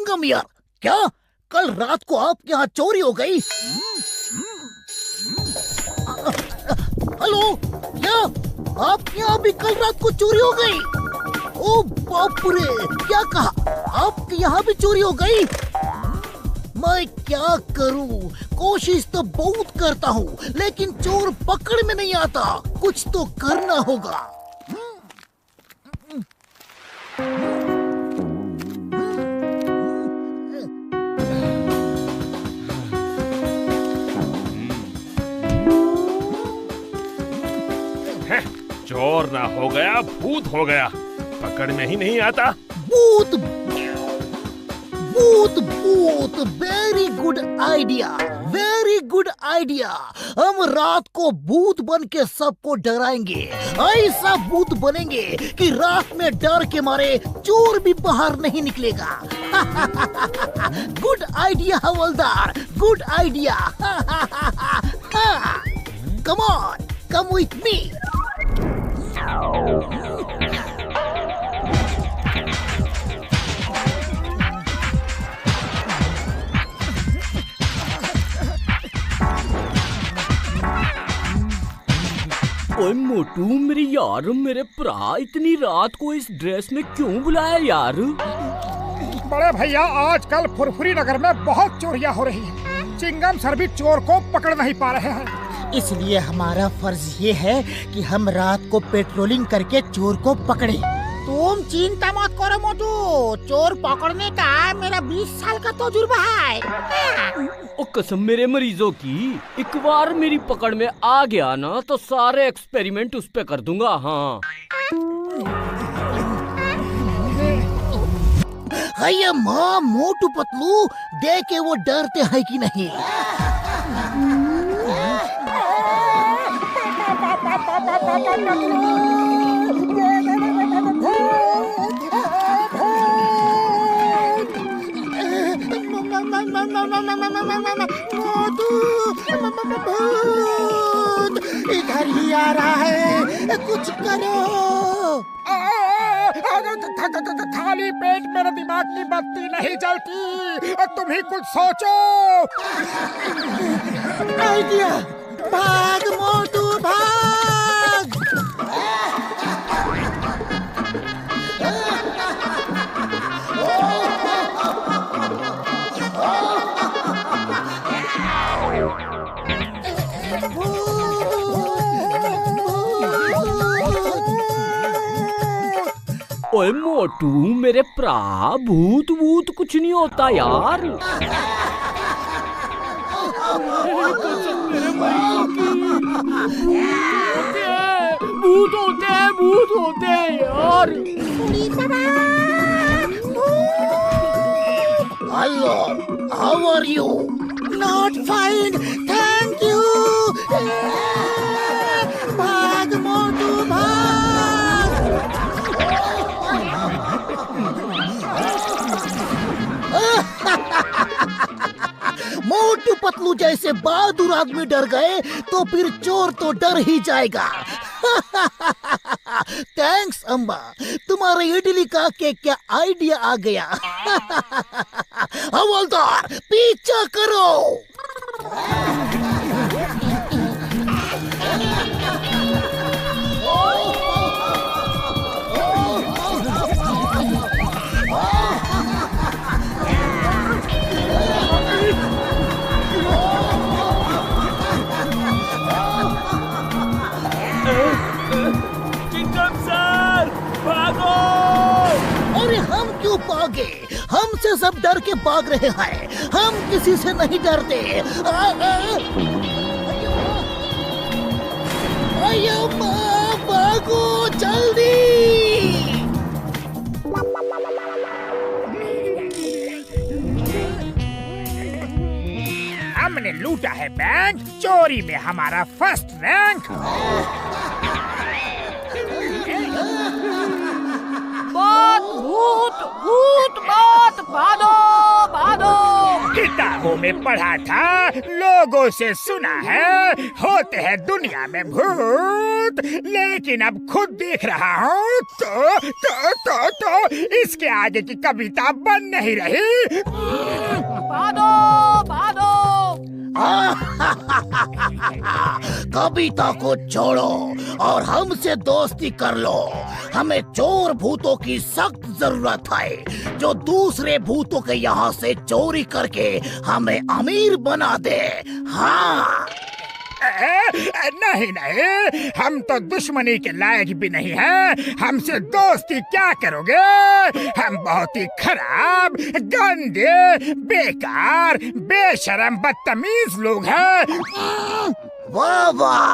चिंगम यार, क्या कल रात को आपके यहाँ चोरी हो गई? हेलो, क्या आपके यहाँ भी कल रात को चोरी हो गई? ओ बाप रे, क्या कहा? आपके यहाँ भी चोरी हो गई? मैं क्या करूं? कोशिश तो बहुत करता हूँ, लेकिन चोर पकड़ में नहीं आता। कुछ तो करना होगा। चोर ना हो गया, भूत हो गया। पकड़ में ही नहीं आता। भूत भूत भूत, very good idea, very good idea. हम रात को भूत बन के सबको डराएंगे। ऐसा भूत बनेंगे कि रात में डर के मारे चोर भी बाहर नहीं निकलेगा। Good idea havildar, good idea. Come on, come with me. ओए मोटू, मेरे यार, मेरे भरा, इतनी रात को इस ड्रेस में क्यों बुलाया यार? बड़े भैया, आजकल फुरफुरी नगर में बहुत चोरियां हो रही हैं। चिंगम सर भी चोर को पकड़ नहीं पा रहे हैं। इसलिए हमारा फर्ज ये है कि हम रात को पेट्रोलिंग करके चोर को पकड़े। तुम चिंता मत करो मोटू, चोर पकड़ने का मेरा 20 साल का तजुर्बा है। ओ कसम मेरे मरीजों की, एक बार मेरी पकड़ में आ गया ना तो सारे एक्सपेरिमेंट उस पे कर दूंगा। हाँ है माँ मोटू पतलू, देखे वो डरते हैं कि नहीं। इधर ही आ रहा है, कुछ करो। खाली पेट मेरे दिमाग की बत्ती नहीं जलती, तुम ही कुछ सोचो। आइडिया, भाग मोटू भाग। ओए मोटू मेरे भरा, भूत भूत कुछ नहीं होता यार। भूत होते हैं यार। Hello, how are you? Not fine, thank you. भाग मोटू भाग। मोटू पतलू जैसे बहादुर आदमी डर गए तो फिर चोर तो डर ही जाएगा। थैंक्स अम्मा, तुम्हारे इडली का के क्या आइडिया आ गया। हवलदार पीछा करो। अरे हम क्यों भागे? हमसे सब डर के भाग रहे हैं। हम किसी से नहीं डरते। अयो माँ, भागो जल्दी। हमने लूटा है बैंक, चोरी में हमारा फर्स्ट रैंक। भूत भूत भूत, भागो भागो। कितना पुस्तकों में पढ़ा था, लोगों से सुना है, होते हैं दुनिया में भूत, लेकिन अब खुद देख रहा हूँ तो इसके आगे की कविता बन नहीं रही। भादो भादो। कविता को छोड़ो और हमसे दोस्ती कर लो। हमें चोर भूतों की सख्त जरूरत है, जो दूसरे भूतों के यहाँ से चोरी करके हमें अमीर बना दे। हाँ नहीं नहीं, हम तो दुश्मनी के लायक भी नहीं हैं। हमसे दोस्ती क्या करोगे? हम बहुत ही खराब, गंदे, बेकार, बेशरम, बदतमीज लोग हैं। वाह वाह,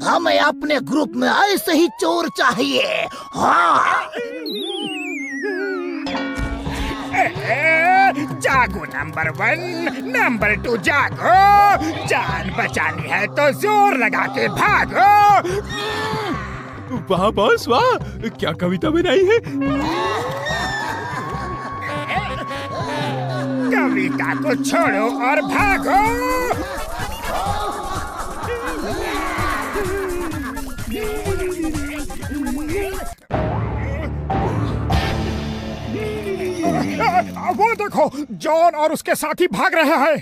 हमें अपने ग्रुप में ऐसे ही चोर चाहिए। हाँ जागो नंबर 1, नंबर 2 जागो, जान बचानी है तो जोर लगा के भागो। वाह बॉस वाह, क्या कविता बनाई है। कविता को छोड़ो और भागो। वो देखो, जॉन और उसके साथी भाग रहे हैं।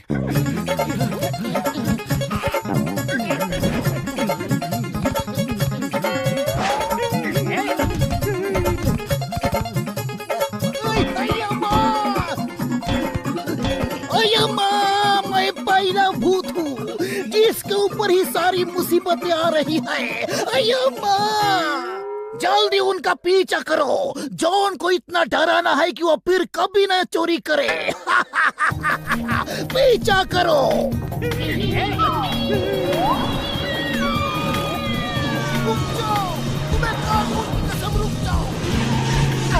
मैं पहला भूत हूँ जिसके ऊपर ही सारी मुसीबतें आ रही है। जल्दी उनका पीछा करो। जॉन को इतना डराना है कि वो फिर कभी न चोरी करे। पीछा करो। रुक जाओ, तुम्हें कानून की कसम, रुक जाओ।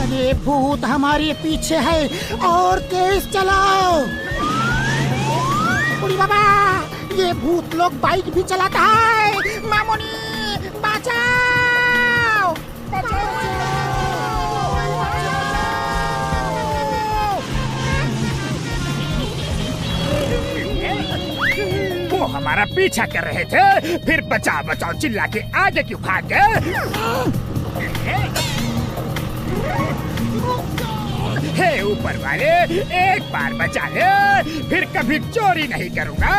अरे भूत हमारे पीछे है और तेज चलाओ। बुढ़ी बाबा, ये भूत लोग बाइक भी चलाता है। मामूनी बचाओ, वो हमारा पीछा कर रहे थे, फिर बचाओ बचाओ चिल्ला के आगे क्यों भाग गए? हे ऊपर वाले, एक बार बचा ले, फिर कभी चोरी नहीं करूंगा।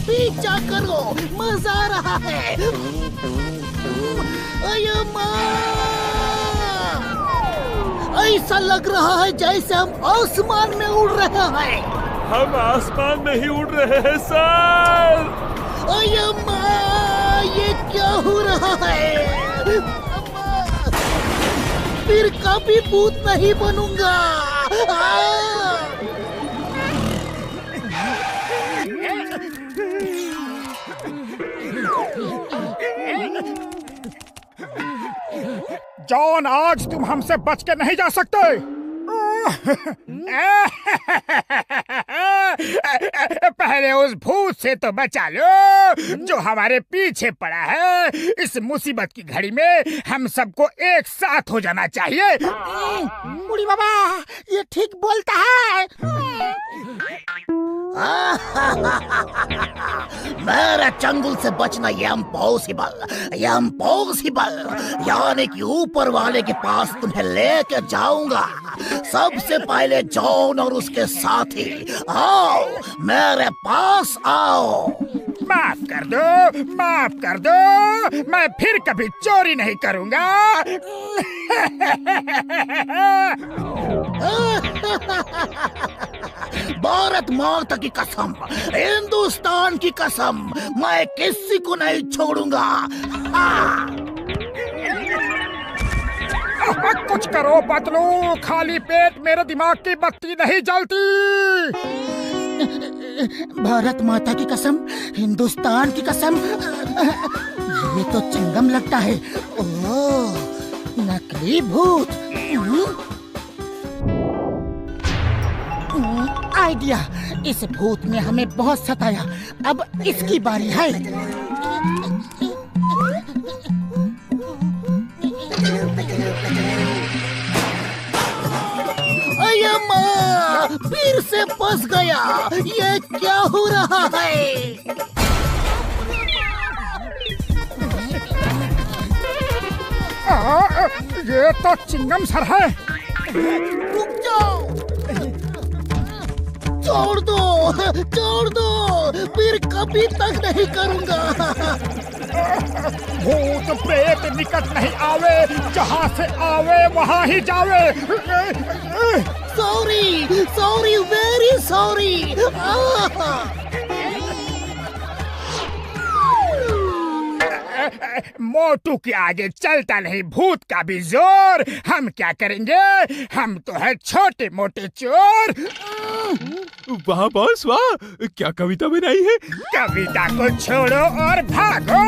पीछा करो, मजा आ रहा है। अये माँ, ऐसा लग रहा है जैसे हम आसमान में उड़ रहे हैं। हम आसमान में ही उड़ रहे हैं सर। अये माँ, ये क्या हो रहा है? फिर कभी भूत नहीं बनूंगा। जॉन, आज तुम हमसे बच के नहीं जा सकते। पहले उस भूत से तो बचा लो जो हमारे पीछे पड़ा है। इस मुसीबत की घड़ी में हम सबको एक साथ हो जाना चाहिए। बुढ़ी बाबा, ये ठीक बोलता है। मेरे चंगुल से बचना ये इम्पॉसिबल, यानी कि ऊपर वाले के पास तुम्हें लेके जाऊंगा। सबसे पहले जॉन और उसके साथी, आओ मेरे पास आओ। माफ कर दो, मैं फिर कभी चोरी नहीं करूंगा। भारत माता की कसम, हिंदुस्तान की कसम, मैं किसी को नहीं छोड़ूंगा। कुछ करो पतलू, खाली पेट मेरे दिमाग की बत्ती नहीं जलती। भारत माता की कसम, हिंदुस्तान की कसम, ये तो चिंगम लगता है। ओह, नकली भूत। आइडिया। इस भूत ने हमें बहुत सताया, अब इसकी बारी है। अये माँ, फिर से फंस गया। ये क्या हो रहा है? ये तो चिंगम सर है। रुक जाओ, छोड़ दो, फिर कभी तक नहीं करूँगा। भूत प्रेत निकट नहीं आवे, जहाँ से आवे वहाँ ही जावे। Sorry, very sorry. मोटू के आगे चलता नहीं भूत का भी जोर। हम क्या करेंगे, हम तो है छोटे मोटे चोर। वाह बॉस वाह, क्या कविता बनाई है। कविता को छोड़ो और भागो।